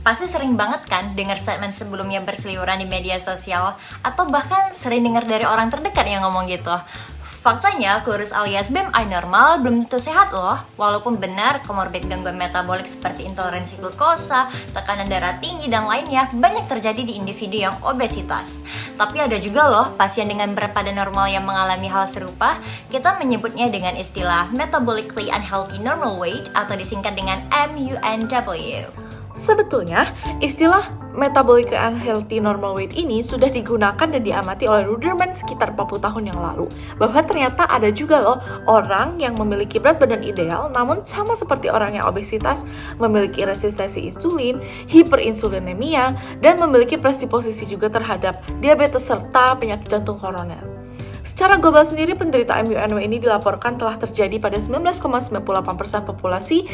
Pasti sering banget kan dengar statement sebelumnya berseliweran di media sosial, atau bahkan sering dengar dari orang terdekat yang ngomong gitu. Faktanya, kurus alias BMI normal belum tentu sehat loh. Walaupun benar, komorbid gangguan metabolik seperti intoleransi glukosa, tekanan darah tinggi, dan lainnya banyak terjadi di individu yang obesitas. Tapi ada juga loh pasien dengan berat badan normal yang mengalami hal serupa. Kita menyebutnya dengan istilah Metabolically Unhealthy Normal Weight atau disingkat dengan MUNW. Sebetulnya, istilah metabolic unhealthy normal weight ini sudah digunakan dan diamati oleh Ruderman sekitar 40 tahun yang lalu. Bahwa ternyata ada juga loh orang yang memiliki berat badan ideal, namun sama seperti orang yang obesitas, memiliki resistensi insulin, hiperinsulinemia, dan memiliki predisposisi juga terhadap diabetes serta penyakit jantung koroner. Secara global sendiri, penderita MUNW ini dilaporkan telah terjadi pada 19,98% populasi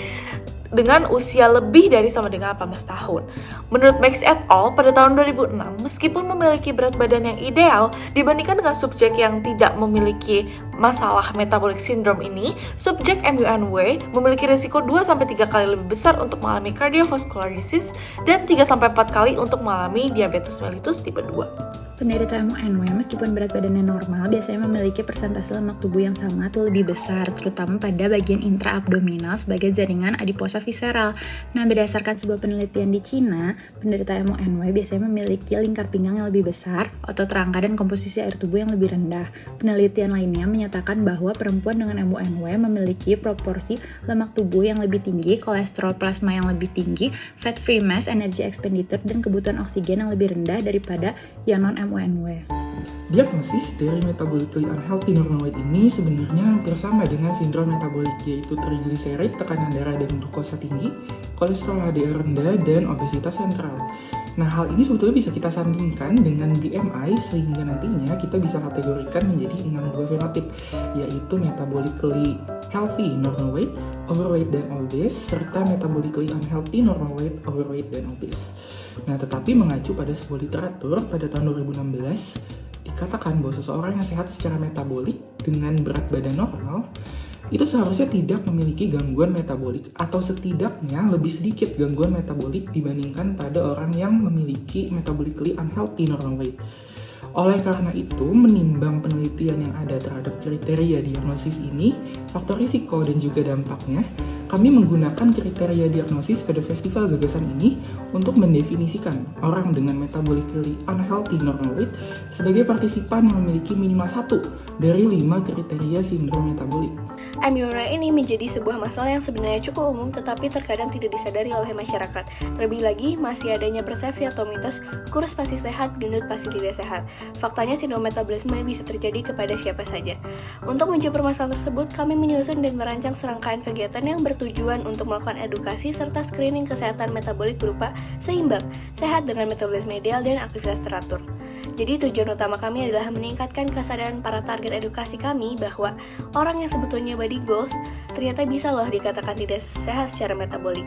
dengan usia lebih dari sama dengan 18 tahun. Menurut Max et al. Pada tahun 2006, meskipun memiliki berat badan yang ideal dibandingkan dengan subjek yang tidak memiliki masalah metabolic syndrome ini, subjek MUNW memiliki risiko 2-3 kali lebih besar untuk mengalami cardiovascular disease dan 3-4 kali untuk mengalami diabetes mellitus tipe 2. Penderita MUNW meskipun berat badannya normal biasanya memiliki persentase lemak tubuh yang sama atau lebih besar, terutama pada bagian intraabdominal sebagai jaringan adiposa visceral. Nah, berdasarkan sebuah penelitian di Cina, penderita MUNW biasanya memiliki lingkar pinggang yang lebih besar, otot rangka, dan komposisi air tubuh yang lebih rendah. Penelitian lainnya menyatakan bahwa perempuan dengan MUNW memiliki proporsi lemak tubuh yang lebih tinggi, kolesterol plasma yang lebih tinggi, fat free mass, energy expenditure, dan kebutuhan oksigen yang lebih rendah daripada yang non-MUNW. Diagnosis dari metabolically unhealthy normal weight ini sebenarnya hampir sama dengan sindrom metabolik, yaitu triglyceride, tekanan darah dan glukosa tinggi, kolesterol HDL rendah, dan obesitas sentral. Nah, hal ini sebetulnya bisa kita sandingkan dengan BMI sehingga nantinya kita bisa kategorikan menjadi 6 buah fenotip, yaitu metabolically healthy normal weight, overweight dan obese, serta metabolically unhealthy normal weight, overweight dan obese. Nah, tetapi mengacu pada sebuah literatur pada tahun 2016, dikatakan bahwa seseorang yang sehat secara metabolik dengan berat badan normal itu seharusnya tidak memiliki gangguan metabolik atau setidaknya lebih sedikit gangguan metabolik dibandingkan pada orang yang memiliki metabolically unhealthy normal weight. Oleh karena itu, menimbang penelitian yang ada terhadap kriteria diagnosis ini, faktor risiko dan juga dampaknya, kami menggunakan kriteria diagnosis pada festival gagasan ini untuk mendefinisikan orang dengan metabolically unhealthy normal weight sebagai partisipan yang memiliki minimal 1 dari 5 kriteria sindrom metabolik. MUNW ini menjadi sebuah masalah yang sebenarnya cukup umum tetapi terkadang tidak disadari oleh masyarakat. Terlebih lagi, masih adanya persepsi atau mitos kurus pasti sehat, gendut pasti tidak sehat. Faktanya sindrom metabolisme bisa terjadi kepada siapa saja. Untuk menjawab permasalahan tersebut, kami menyusun dan merancang serangkaian kegiatan yang bertujuan untuk melakukan edukasi serta screening kesehatan metabolik berupa seimbang, sehat dengan metabolisme ideal dan aktivitas teratur. Jadi tujuan utama kami adalah meningkatkan kesadaran para target edukasi kami bahwa orang yang sebetulnya body goals ternyata bisa loh dikatakan tidak sehat secara metabolik.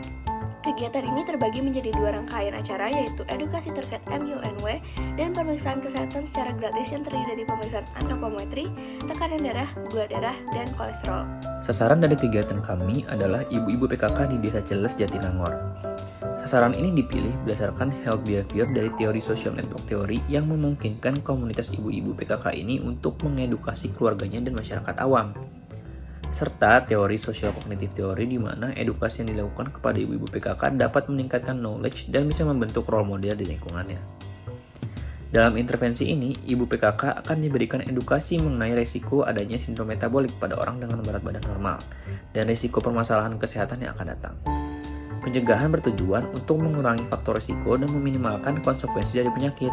Kegiatan ini terbagi menjadi 2 rangkaian acara, yaitu edukasi terkait MUNW dan pemeriksaan kesehatan secara gratis yang terdiri dari pemeriksaan antropometri, tekanan darah, gula darah, dan kolesterol. Sasaran dari kegiatan kami adalah ibu-ibu PKK di Desa Ciles, Jatinangor. Sasaran ini dipilih berdasarkan health behavior dari teori social network theory yang memungkinkan komunitas ibu-ibu PKK ini untuk mengedukasi keluarganya dan masyarakat awam. Serta teori social cognitive theory di mana edukasi yang dilakukan kepada ibu-ibu PKK dapat meningkatkan knowledge dan bisa membentuk role model di lingkungannya. Dalam intervensi ini, ibu PKK akan diberikan edukasi mengenai risiko adanya sindrom metabolik pada orang dengan berat badan normal dan risiko permasalahan kesehatan yang akan datang. Pencegahan bertujuan untuk mengurangi faktor risiko dan meminimalkan konsekuensi dari penyakit.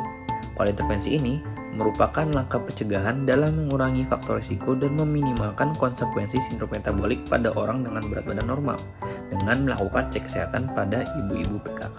Pada intervensi ini, merupakan langkah pencegahan dalam mengurangi faktor risiko dan meminimalkan konsekuensi sindrom metabolik pada orang dengan berat badan normal dengan melakukan cek kesehatan pada ibu-ibu PKK.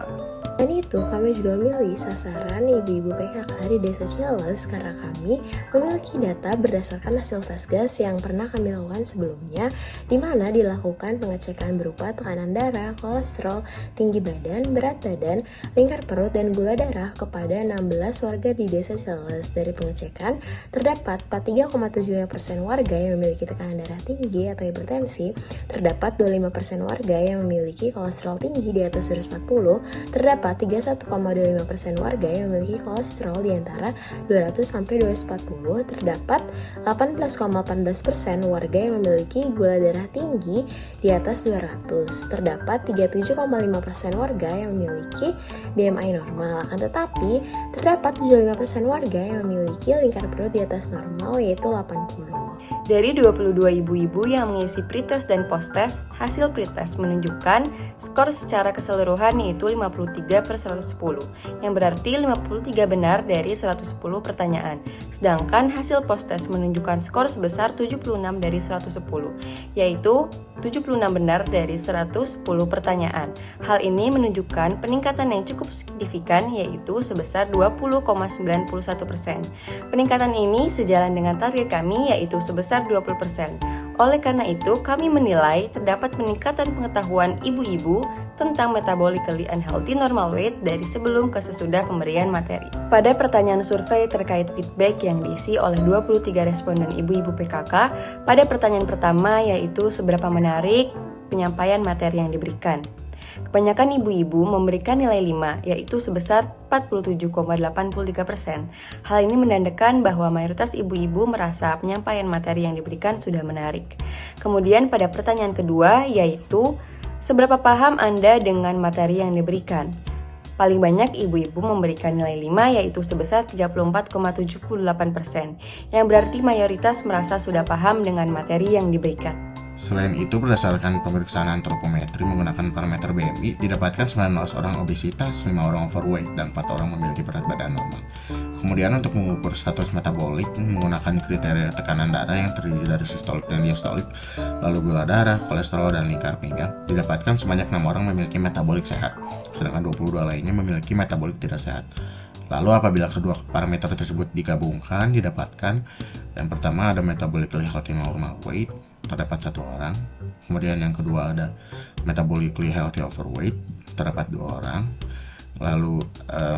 Selain itu, itu, kami juga memilih sasaran ibu-ibu PKK di Desa Ciles karena kami memiliki data berdasarkan hasil tes gas yang pernah kami lakukan sebelumnya, di mana dilakukan pengecekan berupa tekanan darah, kolesterol, tinggi badan, berat badan, lingkar perut, dan gula darah kepada 16 warga di Desa Ciles. Dari pengecekan, terdapat 43,75% warga yang memiliki tekanan darah tinggi atau hipertensi, terdapat 25% warga yang memiliki kolesterol tinggi di atas 140, terdapat 31,25% warga yang memiliki kolesterol di antara 200 sampai 240, terdapat 18,18% warga yang memiliki gula darah tinggi di atas 200, terdapat 37,5% warga yang memiliki BMI normal. Akan tetapi, terdapat 75% warga yang memiliki lingkar perut di atas normal, yaitu 80. Dari 22 ibu-ibu yang mengisi pretest dan posttest, hasil pretest menunjukkan skor secara keseluruhan yaitu 53/110, yang berarti 53 benar dari 110 pertanyaan. Sedangkan hasil posttest menunjukkan skor sebesar 76 dari 110, yaitu 76 benar dari 110 pertanyaan. Hal ini menunjukkan peningkatan yang cukup signifikan yaitu sebesar 20,91%. Peningkatan ini sejalan dengan target kami yaitu sebesar 20%. Oleh karena itu, kami menilai terdapat peningkatan pengetahuan ibu-ibu tentang metabolically unhealthy normal weight dari sebelum ke sesudah pemberian materi. Pada pertanyaan survei terkait feedback yang diisi oleh 23 responden ibu-ibu PKK, pada pertanyaan pertama yaitu seberapa menarik penyampaian materi yang diberikan. Kebanyakan ibu-ibu memberikan nilai 5, yaitu sebesar 47,83%. Hal ini menandakan bahwa mayoritas ibu-ibu merasa penyampaian materi yang diberikan sudah menarik. Kemudian pada pertanyaan kedua, yaitu seberapa paham Anda dengan materi yang diberikan? Paling banyak ibu-ibu memberikan nilai 5, yaitu sebesar 34,78%, yang berarti mayoritas merasa sudah paham dengan materi yang diberikan. Selain itu, berdasarkan pemeriksaan antropometri menggunakan parameter BMI, didapatkan 19 orang obesitas, 5 orang overweight, dan 4 orang memiliki berat badan normal. Kemudian untuk mengukur status metabolik menggunakan kriteria tekanan darah yang terdiri dari sistolik dan diastolik, lalu gula darah, kolesterol, dan lingkar pinggang, didapatkan sebanyak 6 orang memiliki metabolik sehat, sedangkan 22 lainnya memiliki metabolik tidak sehat. Lalu apabila kedua parameter tersebut digabungkan, didapatkan yang pertama ada metabolically healthy normal weight, terdapat 1 orang. Kemudian yang kedua ada metabolically healthy overweight, terdapat 2 orang. Lalu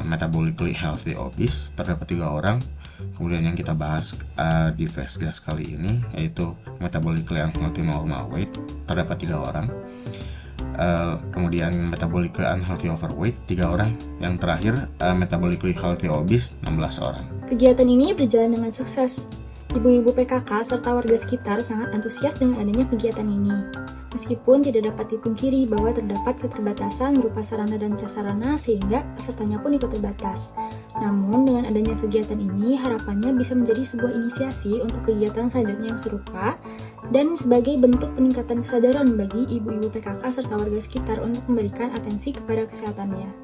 metabolically healthy obese, terdapat 3 orang. Kemudian yang kita bahas di fast gas kali ini yaitu metabolically unhealthy normal weight, terdapat 3 orang. Kemudian metabolically unhealthy overweight 3 orang. Yang terakhir metabolically healthy obese 16 orang. Kegiatan ini berjalan dengan sukses. Ibu-ibu PKK serta warga sekitar sangat antusias dengan adanya kegiatan ini. Meskipun tidak dapat dipungkiri bahwa terdapat keterbatasan berupa sarana dan prasarana sehingga pesertanya pun ikut terbatas. Namun dengan adanya kegiatan ini harapannya bisa menjadi sebuah inisiasi untuk kegiatan selanjutnya yang serupa dan sebagai bentuk peningkatan kesadaran bagi ibu-ibu PKK serta warga sekitar untuk memberikan atensi kepada kesehatannya.